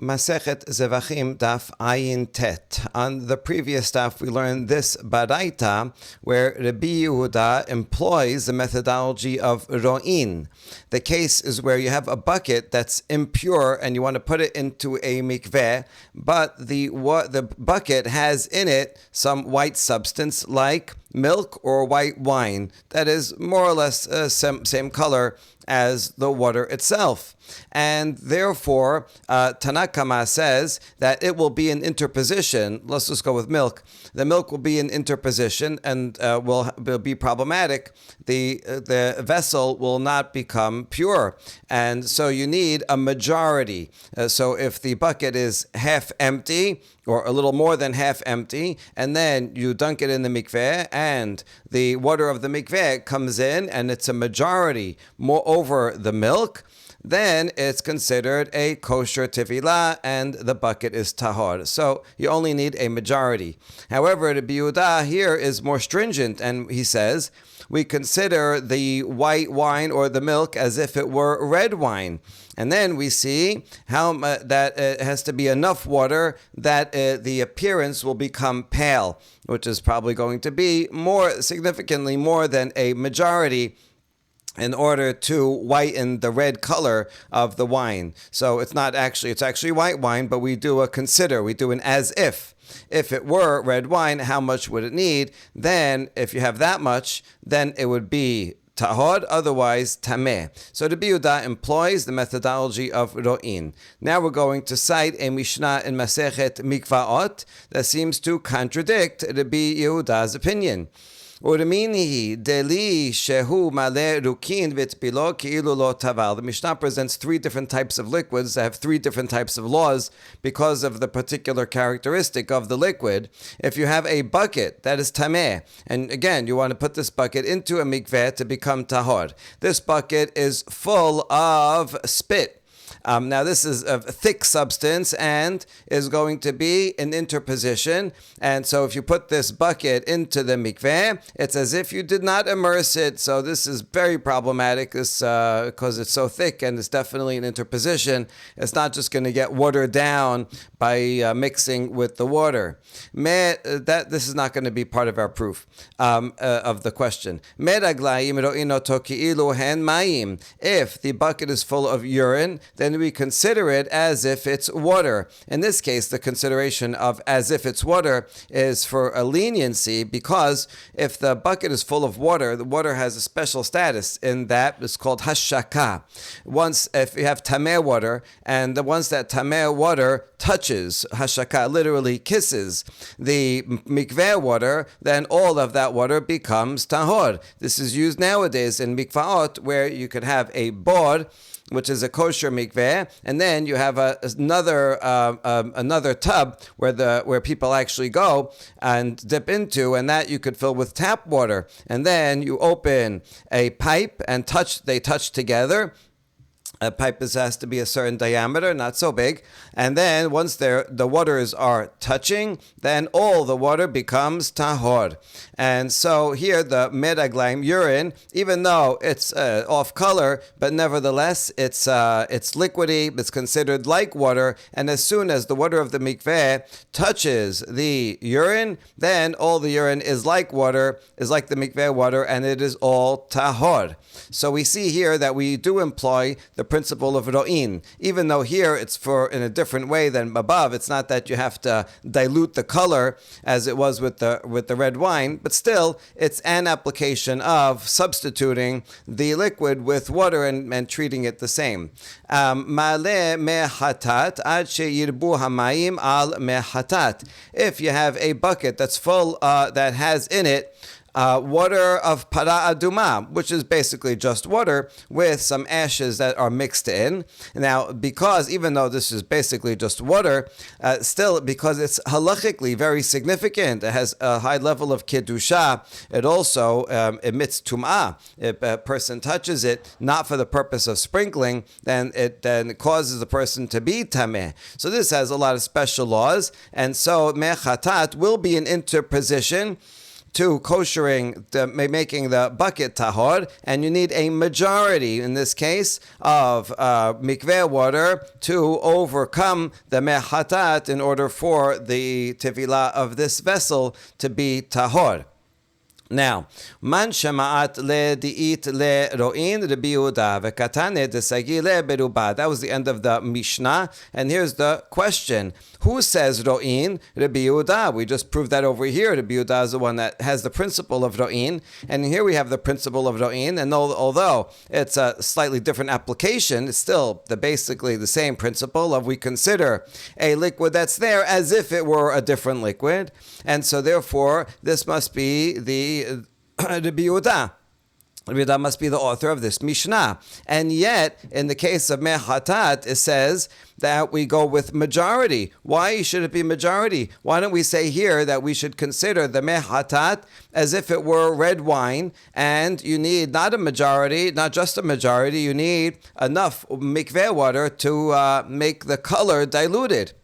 Masechet Zevaḥim Daf Ayin Tet. On the previous daf, we learned this baraita where Rabbi Yehuda employs the methodology of ro'in. The case is where you have a bucket that's impure and you want to put it into a mikveh, but the bucket has in it some white substance like milk or white wine that is more or less same color as the water itself. And therefore, Tanakama says that it will be an interposition. Let's just go with milk. The milk will be an interposition and will be problematic. The vessel will not become pure. And so you need a majority. So if the bucket is half empty, or a little more than half empty, and then you dunk it in the mikveh, and the water of the mikveh comes in, and it's a majority more over the milk, then it's considered a kosher tevilah, and the bucket is tahor. So you only need a majority. However, Rabbi Yehuda here is more stringent, and he says, we consider the white wine or the milk as if it were red wine. And then we see how that it has to be enough water that the appearance will become pale, which is probably going to be significantly more than a majority in order to whiten the red color of the wine. So it's actually white wine, but we do an as if. If it were red wine, how much would it need? Then, if you have that much, then it would be tahor, otherwise tameh. So Rabbi Yehuda employs the methodology of ro'in. Now we're going to cite a Mishnah in Masechet Mikvaot that seems to contradict Rabbi Yehuda's opinion. The Mishnah presents three different types of liquids that have three different types of laws because of the particular characteristic of the liquid. If you have a bucket that is tameh, and again, you want to put this bucket into a mikveh to become tahor. This bucket is full of spit. Now this is a thick substance and is going to be an interposition. And so if you put this bucket into the mikveh, it's as if you did not immerse it. So this is very problematic because it's so thick and it's definitely an interposition. It's not just going to get watered down by mixing with the water. This is not going to be part of our proof of the question. If the bucket is full of urine, then we consider it as if it's water. In this case, the consideration of as if it's water is for a leniency, because if the bucket is full of water, the water has a special status in that it's called hashaka. If you have tameh water, and once that tameh water touches, hashaka literally kisses the mikveh water, then all of that water becomes tahor. This is used nowadays in mikvaot, where you could have a board, which is a kosher mikveh, and then you have another tub where people actually go and dip into, and that you could fill with tap water, and then you open a pipe and they touch together. A pipe has to be a certain diameter, not so big. And then once the waters are touching, then all the water becomes tahor. And so here the meraglaim, urine, even though it's off color, but nevertheless it's liquidy, it's considered like water. And as soon as the water of the mikveh touches the urine, then all the urine is like water, is like the mikveh water, and it is all tahor. So we see here that we do employ the principle of ro'in, even though here it's in a different way than above. It's not that you have to dilute the color as it was with the red wine, but still it's an application of substituting the liquid with water and treating it the same. If you have a bucket that's full, that has in it water of para aduma, which is basically just water with some ashes that are mixed in. Now, because even though this is basically just water, still, because it's halachically very significant, it has a high level of kedusha, it also emits tum'ah. If a person touches it, not for the purpose of sprinkling, then it causes the person to be tameh. So this has a lot of special laws, and so mechatat will be an interposition to koshering, making the bucket tahor, and you need a majority, in this case, of mikveh water to overcome the mehatat in order for the tevilah of this vessel to be tahor. Now, man shema'at le di'it le ro'in Rabbi Yehuda v'katane desagi le beruba. That was the end of the Mishnah. And here's the question. Who says ro'in? Rabbi Yehuda. We just proved that over here. Rabbi Yehuda is the one that has the principle of ro'in. And here we have the principle of ro'in. And although it's a slightly different application, it's still basically the same principle of we consider a liquid that's there as if it were a different liquid. And so therefore, this must be the Rabbi Yehuda. Rabbi Yehuda must be the author of this Mishnah. And yet, in the case of mehatat, it says that we go with majority. Why should it be majority? Why don't we say here that we should consider the mehatat as if it were red wine, and you need not a majority, not just a majority, you need enough mikveh water to make the color diluted,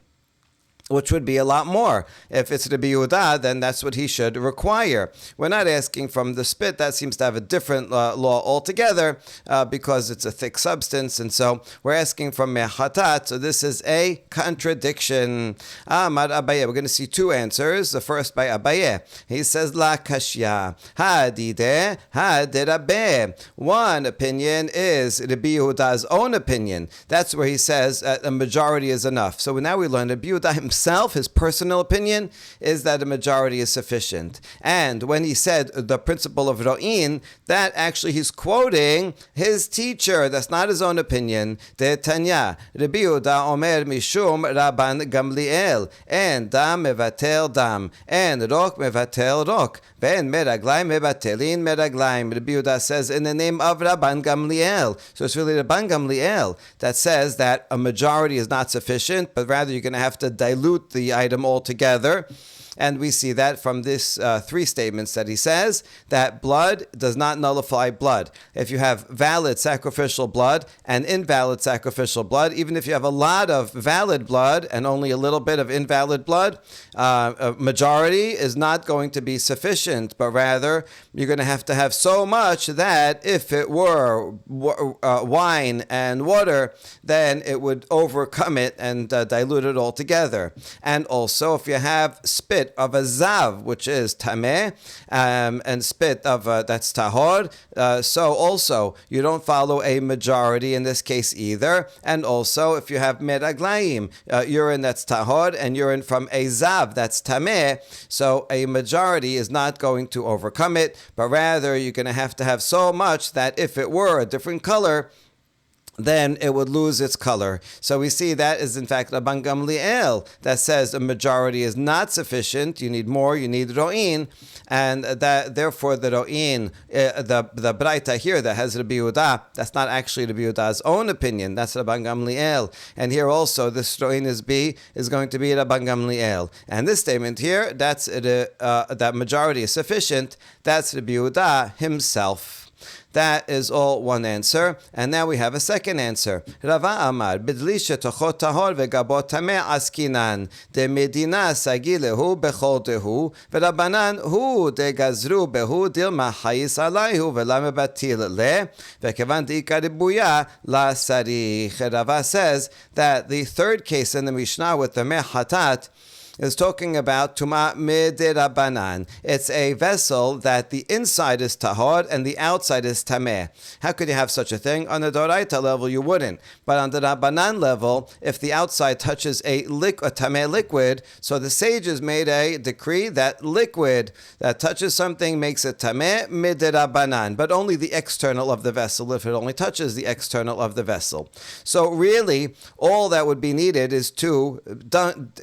which would be a lot more. If it's Rabbi Yehuda, then that's what he should require. We're not asking from the spit. That seems to have a different law altogether because it's a thick substance. And so we're asking from mehatat. So this is a contradiction. Amar Abaye. We're going to see two answers. The first by Abaye. He says, La kashya. Hadide, hadirabe. One opinion is Rabbi Yehuda's own opinion. That's where he says a majority is enough. So now we learn Rabbi Yehuda himself, his personal opinion is that a majority is sufficient. And when he said the principle of ro'in, that actually he's quoting his teacher. That's not his own opinion. De Tanya, Rabbi Yehuda Omer Mishum Rabban Gamliel, and dam mevatel dam, and rok mevatel rok, and meraglaim mevatelin meraglaim. Rabbi Yehuda says in the name of Rabban Gamliel. So it's really Rabban Gamliel that says that a majority is not sufficient, but rather you're going to have to dilute the item altogether. And we see that from this three statements that he says, that blood does not nullify blood. If you have valid sacrificial blood and invalid sacrificial blood, even if you have a lot of valid blood and only a little bit of invalid blood, a majority is not going to be sufficient, but rather you're going to have so much that if it were wine and water, then it would overcome it and dilute it altogether. And also, if you have spit of a zav, which is tameh, and spit of that's tahor, so also you don't follow a majority in this case either. And also, if you have meraglaim, urine that's tahor, and urine from a zav that's tameh, so a majority is not going to overcome it, but rather you're going to have so much that if it were a different color, then it would lose its color. So we see that is in fact Rabban Gamliel that says a majority is not sufficient. You need more. You need ro'in, and that therefore the ro'in, the braita here that has Rabbi Yehuda, that's not actually Rabbi Yehuda's own opinion. That's Rabban Gamliel. And here also this ro'in is going to be Rabban Gamliel. And this statement here, that's that majority is sufficient. That's Rabbi Yehuda himself. That is all one answer. And now we have a second answer. Rava Amar, Bidli shetochot tahor vegabot tameh askinan, de medina sagilehu bechol dehu, v'rabanan hu de gazru behu dilma hayis alayhu v'lame batil le, v'kevan di'ikaribuya la sarich. Rava says that the third case in the Mishnah with the mehatat is talking about Tumah Midirabanan. It's a vessel that the inside is tahor and the outside is tameh. How could you have such a thing? On the Doraita level, you wouldn't. But on the Rabbanan level, if the outside touches a tameh liquid, so the sages made a decree that liquid that touches something makes it tameh midirabanan, but only the external of the vessel, if it only touches the external of the vessel. So really, all that would be needed is to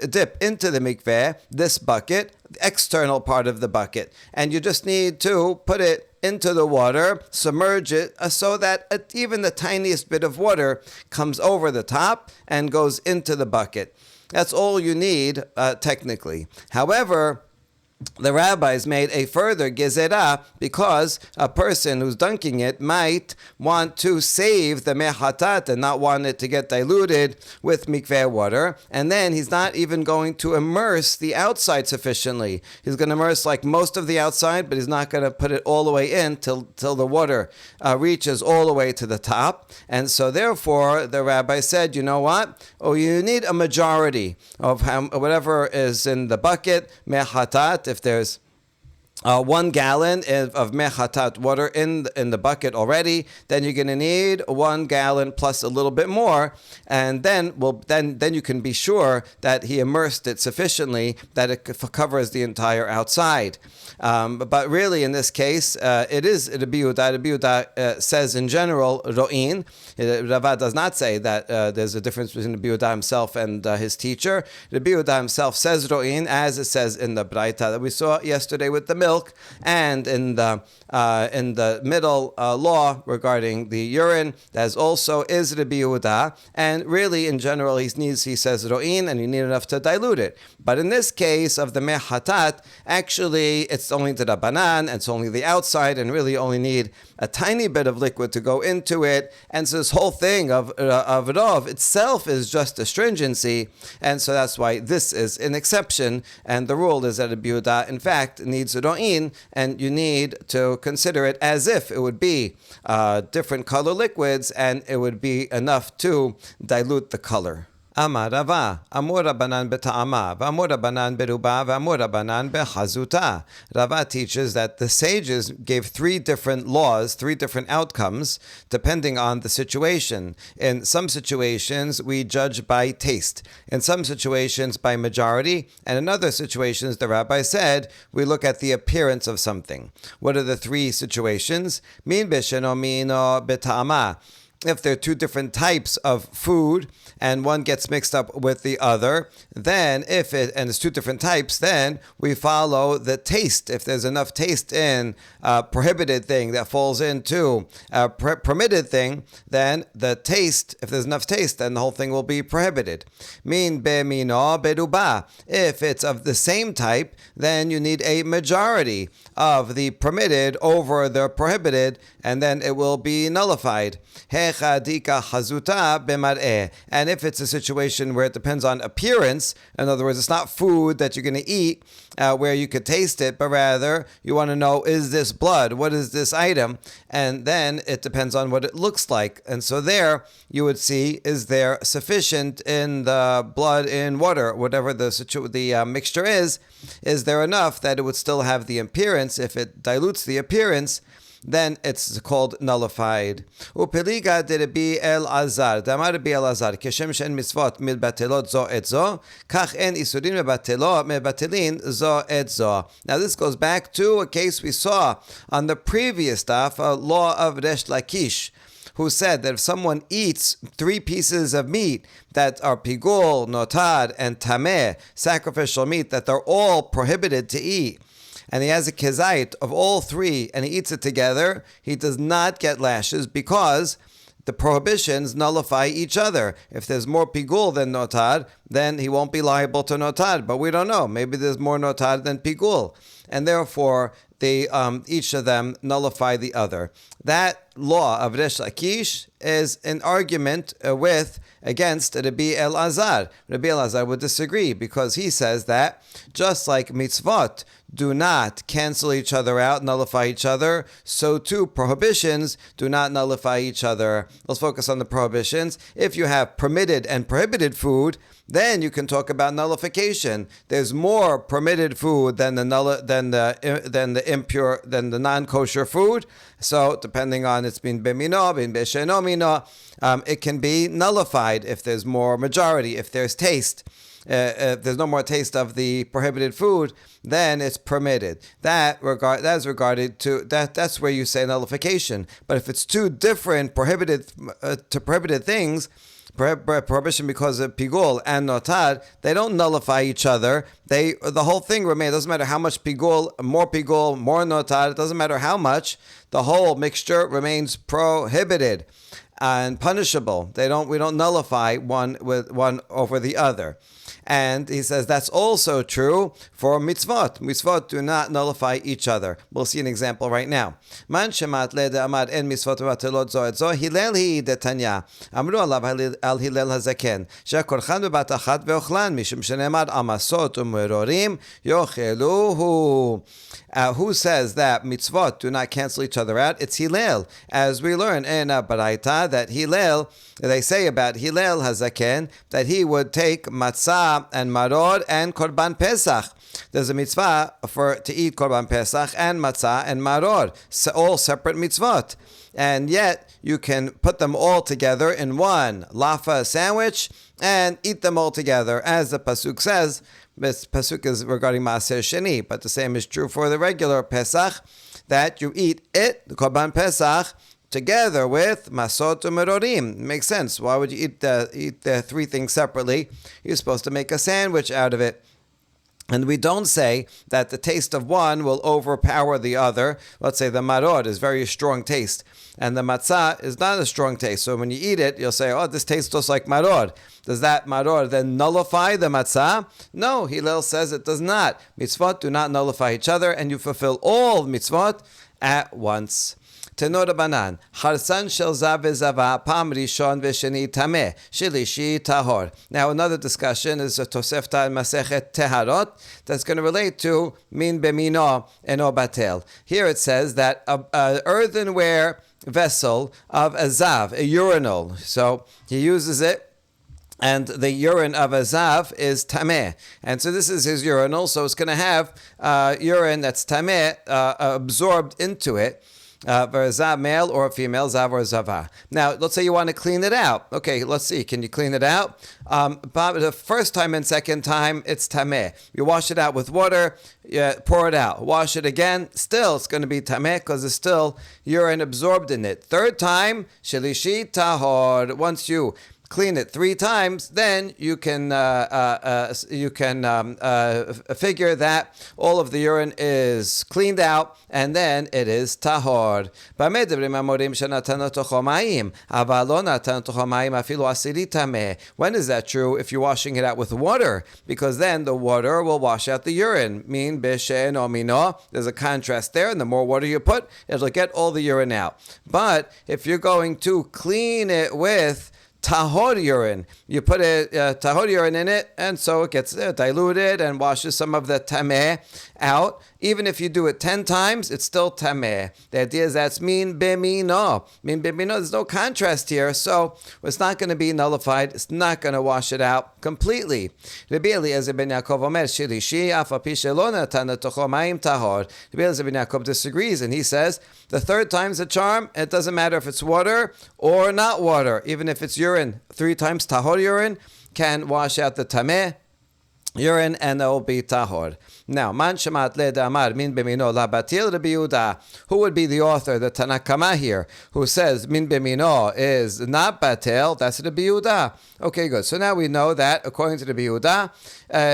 dip into the mikveh, this bucket, the external part of the bucket, and you just need to put it into the water, submerge it so that even the tiniest bit of water comes over the top and goes into the bucket. That's all you need technically. However, the rabbis made a further gezerah because a person who's dunking it might want to save the mehatat and not want it to get diluted with mikveh water, and then he's not even going to immerse the outside sufficiently. He's going to immerse like most of the outside, but he's not going to put it all the way in till the water reaches all the way to the top. And so therefore the rabbi said, you know what? Oh, you need a majority of whatever is in the bucket, mehatat. If there's 1 gallon of mechatat water in the bucket already, then you're going to need 1 gallon plus a little bit more, and then you can be sure that he immersed it sufficiently that it covers the entire outside. But really, in this case, it is Rabbi Yehuda. Rabbi Yehuda says in general ro'in. Rava does not say that there's a difference between Rabbi Yehuda himself and his teacher. Rabbi Yehuda himself says ro'in, as it says in the Braita that we saw yesterday with the milk, and in the middle law regarding the urine, that also is Rabbi Yehuda. And really, in general, he says ro'in, and you need enough to dilute it. But in this case of the mehatat, actually, it's only the Rabbanan, and it's only the outside, and really only need a tiny bit of liquid to go into it. And so this whole thing of Rov itself is just astringency, and so that's why this is an exception, and the rule is that Rabbi Yehuda, in fact, needs ro'in, and you need to consider it as if it would be different color liquids, and it would be enough to dilute the color. Amar Rava, Amor Rabbanan beta'ama, V'amor Rabbanan beruba, V'amor Rabbanan bechazuta. Rava teaches that the sages gave 3 different laws, 3 different outcomes, depending on the situation. In some situations, we judge by taste. In some situations, by majority. And in other situations, the rabbi said, we look at the appearance of something. What are the 3 situations? Min besheno mino beta'ama. If there are 2 different types of food and one gets mixed up with the other, then and it's 2 different types, then we follow the taste. If there's enough taste in a prohibited thing that falls into a permitted thing, then the taste, if there's enough taste, then the whole thing will be prohibited. Min be mino beruba. If it's of the same type, then you need a majority of the permitted over the prohibited, and then it will be nullified. And if it's a situation where it depends on appearance, in other words, it's not food that you're going to eat where you could taste it, but rather you want to know, is this blood? What is this item? And then it depends on what it looks like. And so there you would see, is there sufficient in the blood in water, whatever the mixture is there enough that it would still have the appearance? If it dilutes the appearance, then it's called nullified. Upeliga de Rabbi Elazar, Damar Rabbi Elazar, Keshem shen mitzvot milbatelot zo et zo, kach en isurim mebatelin zo et zo. Now this goes back to a case we saw on the previous daf, a law of Resh Lakish, who said that if someone eats 3 pieces of meat that are pigul, notad, and tameh, sacrificial meat, that they're all prohibited to eat, and he has a kezait of all 3, and he eats it together, he does not get lashes because the prohibitions nullify each other. If there's more pigul than notad, then he won't be liable to notad. But we don't know. Maybe there's more notad than pigul. And therefore, each of them nullify the other. That law of Resh Lakish is an argument against Rabbi Elazar. Rabbi Elazar would disagree because he says that just like mitzvot do not cancel each other out, nullify each other, so too prohibitions do not nullify each other. Let's focus on the prohibitions. If you have permitted and prohibited food, then you can talk about nullification. There's more permitted food than the non-kosher food. So depending on it's been bemino, bin besheno mino, it can be nullified if there's more majority, if there's taste. If there's no more taste of the prohibited food, then it's permitted. That's where you say nullification. But if it's 2 different prohibited things, prohibition because of pigul and notad, they don't nullify each other. The whole thing remains. It doesn't matter how much pigul, more notad. It doesn't matter how much. The whole mixture remains prohibited. and punishable. We don't nullify one with one over the other. And he says that's also true for mitzvot. Mitzvot do not nullify each other. We'll see an example right now. Man shemat lede amad en mitzvot vatelot zo et zo Hillel hi detanya. Amru alav al Hillel hazaken. Shekorchan bebat achat veochlan mishum shenemad amasot umerorim yocheluhu. Who says that mitzvot do not cancel each other out? It's Hillel. As we learn in a baraita that Hillel, they say about Hillel hazaken that he would take matzah and maror and korban pesach. There's a mitzvah to eat korban pesach and matzah and maror, so all separate mitzvot. And yet you can put them all together in one lafa sandwich and eat them all together, as the pasuk says. This pasuk is regarding Maaser Sheni, but the same is true for the regular Pesach, that you eat it, the Korban Pesach, together with Masot Umerorim. Makes sense. Why would you eat the three things separately? You're supposed to make a sandwich out of it. And we don't say that the taste of one will overpower the other. Let's say the maror is very strong taste, and the matzah is not a strong taste. So when you eat it, you'll say, oh, this tastes just like maror. Does that maror then nullify the matzah? No, Hillel says it does not. Mitzvot do not nullify each other, and you fulfill all mitzvot at once. Tenor Banan, Harsan shel zav v'zava, pam rishon v'sheni tameh, shilishi tahor. Now another discussion is a Tosefta in Masechet Teharot that's going to relate to min bemino eno batel. Here it says that a earthenware vessel of a zav, a urinal. So he uses it, and the urine of a zav is tameh. And so this is his urinal, so it's going to have urine that's tameh absorbed into it. Zav, male or female, zav or zava. Now, let's say you want to clean it out. Okay, let's see. Can you clean it out? The first time and second time, it's tameh. You wash it out with water, pour it out. Wash it again. Still, it's going to be tameh because there's still urine absorbed in it. Third time, shilishi tahor. Once you clean it 3 times, then you can figure that all of the urine is cleaned out, and then it is tahor. When is that true? If you're washing it out with water, because then the water will wash out the urine. Min beshen or mino. There's a contrast there, and the more water you put, it'll get all the urine out. But if you're going to clean it with tahor urine, you put tahor urine in it, and so it gets diluted and washes some of the tameh out. Even if you do it 10 times, it's still tameh. The idea is that's min bemino. Min bemino, there's no contrast here, so it's not going to be nullified. It's not going to wash it out completely. Rabbi Eliezer ben Yaakov omer, shilishi af al pi shelo natan letocho mayim tahor. Rabbi Eliezer ben Yaakov disagrees, and he says the third time's a charm. It doesn't matter if it's water or not water. Even if it's urine, 3 times tahor urine can wash out the tameh urine, and there will be tahor. Now, man shemat le amar min bemino la batil Rabbi Yehuda. Who would be the author, the Tanakama here, who says min bemino is not batil? That's Rabbi Yehuda. Okay, good. So now we know that according to Rabbi Yehuda,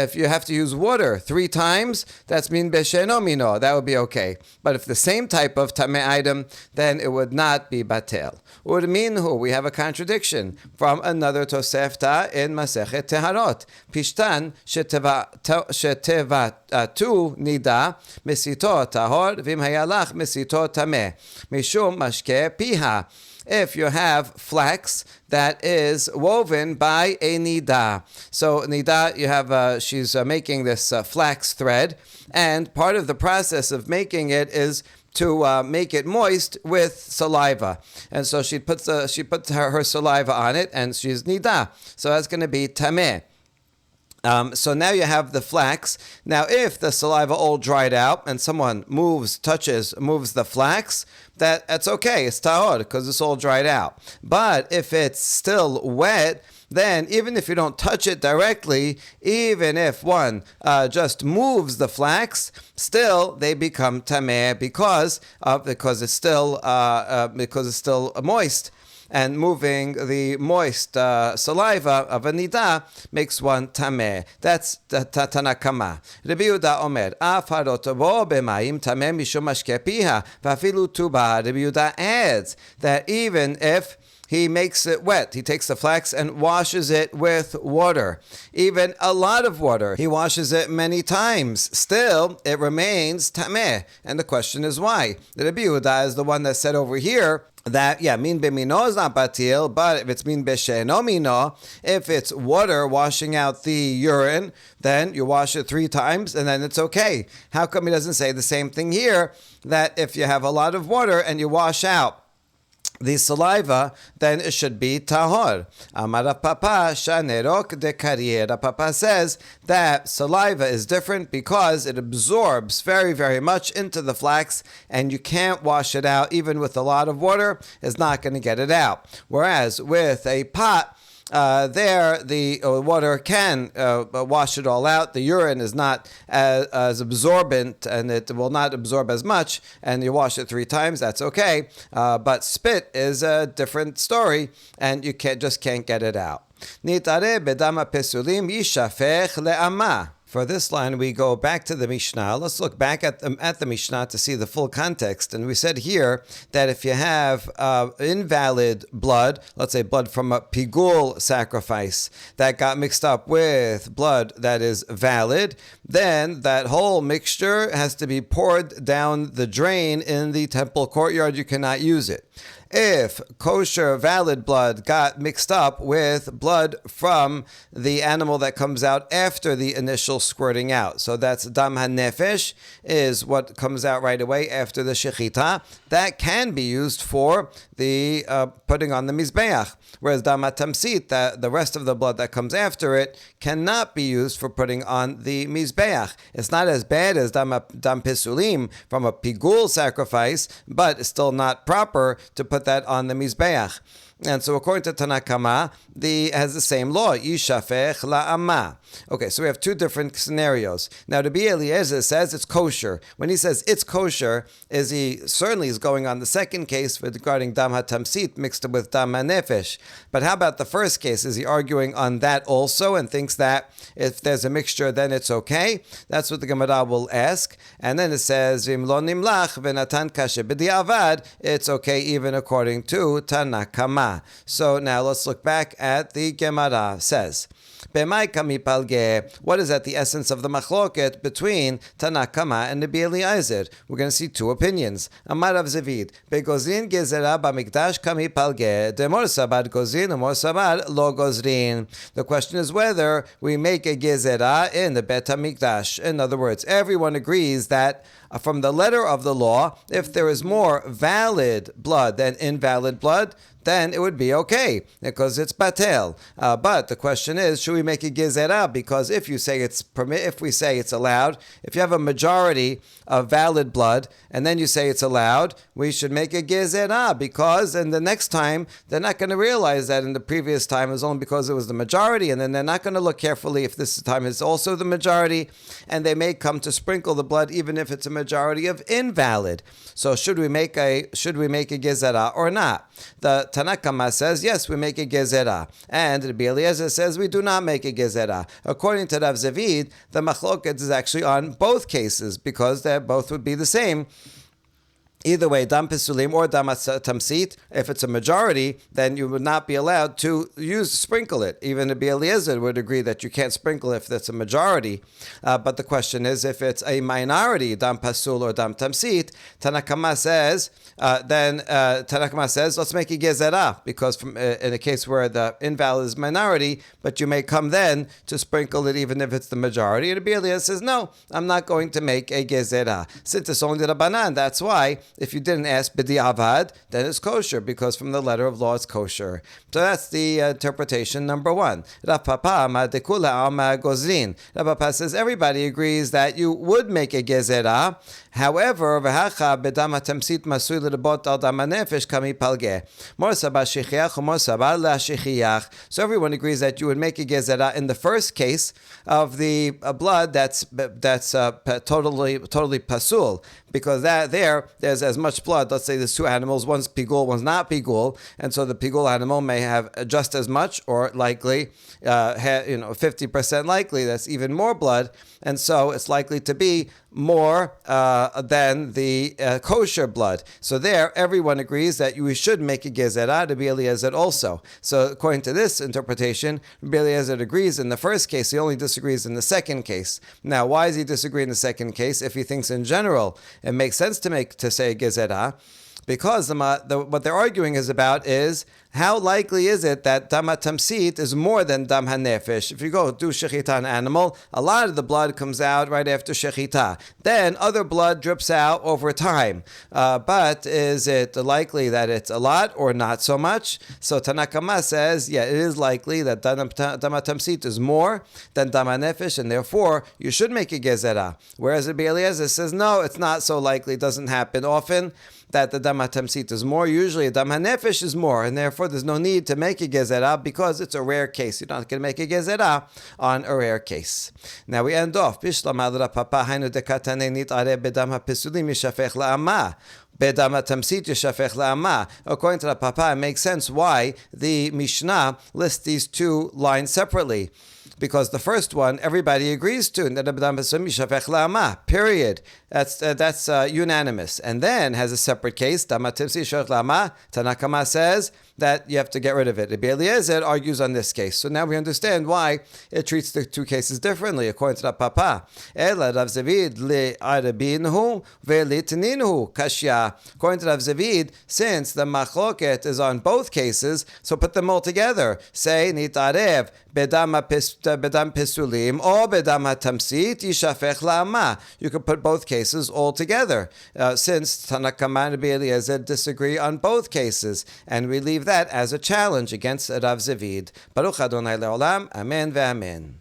if you have to use water 3 times, that's min besheno mino. That would be okay. But if the same type of tameh item, then it would not be batil. Urminhu, we have a contradiction from another Tosefta in Masechet Teharot. Pishtan shetevatu nida mesito tahor vim hayalach mesito tameh mishum mashke piha. If you have flax that is woven by a nida. So nida, you have she's making this flax thread, and part of the process of making it is to make it moist with saliva. And so she puts her saliva on it, and she's nida. So that's going to be tameh. So now you have the flax. Now, if the saliva all dried out and someone moves the flax, that's okay. It's tahor because it's all dried out. But if it's still wet, then even if you don't touch it directly, even if one just moves the flax, still they become tameh because it's still moist. And moving the moist saliva of a nida makes one tameh. That's the Tanakama. Rabbi Yehuda omer, af harotobo b'mayim tameh mishum mashke piha, v'afilu tuba. Rabbi Yehuda adds that even if he makes it wet. He takes the flax and washes it with water, even a lot of water. He washes it many times. Still, it remains tameh. And the question is why? The Rabbi Yehuda is the one that said over here that, min b'mino is not batil, but if it's min b'she'eno mino, if it's water washing out the urine, then you wash it 3 times and then it's okay. How come he doesn't say the same thing here, that if you have a lot of water and you wash out the saliva, then it should be tahor. Amar Papa shanerok de kariera. Papa says that saliva is different because it absorbs very, very much into the flax, and you can't wash it out. Even with a lot of water, it's not going to get it out. Whereas with a pot, there the water can wash it all out. The urine is not as absorbent, and it will not absorb as much, and you wash it 3 times, that's okay. But spit is a different story, and you just can't get it out. Nitare bedama pesulim yishafech le'ama. For this line, we go back to the Mishnah. Let's look back at the Mishnah to see the full context. And we said here that if you have invalid blood, let's say blood from a pigul sacrifice that got mixed up with blood that is valid, then that whole mixture has to be poured down the drain in the temple courtyard. You cannot use it. If kosher valid blood got mixed up with blood from the animal that comes out after the initial squirting out, so that's dam hanefesh, is what comes out right away after the shechita, that can be used for the putting on the mizbeach. Whereas dam hatamsit, the rest of the blood that comes after it, cannot be used for putting on the mizbeach. It's not as bad as dam pisulim from a pigul sacrifice, but it's still not proper to put that on the mizbeach. And so according to Tanakama, has the same law, yishafech la'ama. Okay, so we have 2 different scenarios. Now, Rabbi Eliezer says it's kosher. When he says it's kosher, he certainly is going on the second case regarding dam hatamsit mixed with dam hanefesh. But how about the first case? Is he arguing on that also and thinks that if there's a mixture, then it's okay? That's what the Gemara will ask. And then it says, v'im lo nimlach v'natan kashe b'di'avad, it's okay even according to Tanakama. So now let's look back at the Gemara. Says, what is at the essence of the machloket between Tanakama and Rabbi Eliezer? We're going to see 2 opinions. Amar Rav Zavid, begozrin gezerah b'mikdash kami palge, demor sabar gozrin, demor sabar lo gozrin. The question is whether we make a gezerah in the Bet HaMikdash. In other words, everyone agrees that from the letter of the law, if there is more valid blood than invalid blood, then it would be okay, because it's batel. But the question is, should we make a gezerah? Because if we say it's allowed, if you have a majority of valid blood, and then you say it's allowed, we should make a gezerah, because then the next time, they're not going to realize that in the previous time it was only because it was the majority, and then they're not going to look carefully if this time is also the majority, and they may come to sprinkle the blood even if it's a majority of invalid. So should we make a gezerah or not? The Tanakama says, yes, we make a gezerah. And Rabbi Eliezer says, we do not make a gezerah. According to Rav Zavid, the machloket is actually on both cases, because they both would be the same. Either way, dam pisulim or dam tamsit, if it's a majority, then you would not be allowed to sprinkle it. Even Rabbi Eliezer would agree that you can't sprinkle if that's a majority. But the question is, if it's a minority, dam pasul or dam tamsit, Tanakama says, let's make a gezerah, because in a case where the invalid is minority, but you may come then to sprinkle it even if it's the majority. And Rabbi Eliezer says, no, I'm not going to make a gezerah. Since it's only the Rabbanan, that's why. If you didn't ask b'di'avad, then it's kosher, because from the letter of law it's kosher. So that's the interpretation number 1. Rav Papa gozrin. Rav Papa says everybody agrees that you would make a gezerah. However, v'hacha bedam hatamsit masui l'rabot al dam hanefesh kami palge. Mor sabah shechiach or mor sabah la shechiach. So everyone agrees that you would make a gezerah in the first case of the blood that's totally pasul, because there's as much blood. Let's say there's 2 animals, one's pigul, one's not pigul, and so the pigul animal may have just as much, or likely, 50% likely, that's even more blood, and so it's likely to be more than the kosher blood. So there, everyone agrees that we should make a gezerah. Rabbi Eliezer also. So according to this interpretation, Rabbi Eliezer agrees in the first case. He only disagrees in the second case. Now, why does he disagree in the second case? If he thinks in general it makes sense to say gezerah, because what they're arguing is about is how likely is it that dam tamsit is more than dam hanefesh? If you go do shechita on an animal, a lot of the blood comes out right after shechita. Then other blood drips out over time. But is it likely that it's a lot or not so much? So Tanakama says, yeah, it is likely that dam tamsit is more than dam hanefesh, and therefore you should make a gezerah. Whereas Rabbi Eliezer says, no, it's not so likely. It doesn't happen often that the dam tamsit is more. Usually dam hanefesh is more, and therefore there's no need to make a gezerah because it's a rare case. You're not going to make a gezerah on a rare case. Now we end off. According to the Papa, it makes sense why the Mishnah lists these two lines separately. Because the first one, everybody agrees to, period. That's unanimous. And then has a separate case, Tanakama says that you have to get rid of it. Rabbi Eliezer argues on this case. So now we understand why it treats the two cases differently, according to the Papa. According to Rav Zevid, since the machloket is on both cases, so put them all together. Say, nitarev, bedam pisulim, or bedam tamsit, yishafech la'ama. You could put both cases all together, since Tanakama and Rabbi Eliezer disagree on both cases, and we leave that as a challenge against Rav Zevid. Baruch Adonai le'olam, amen ve'amen.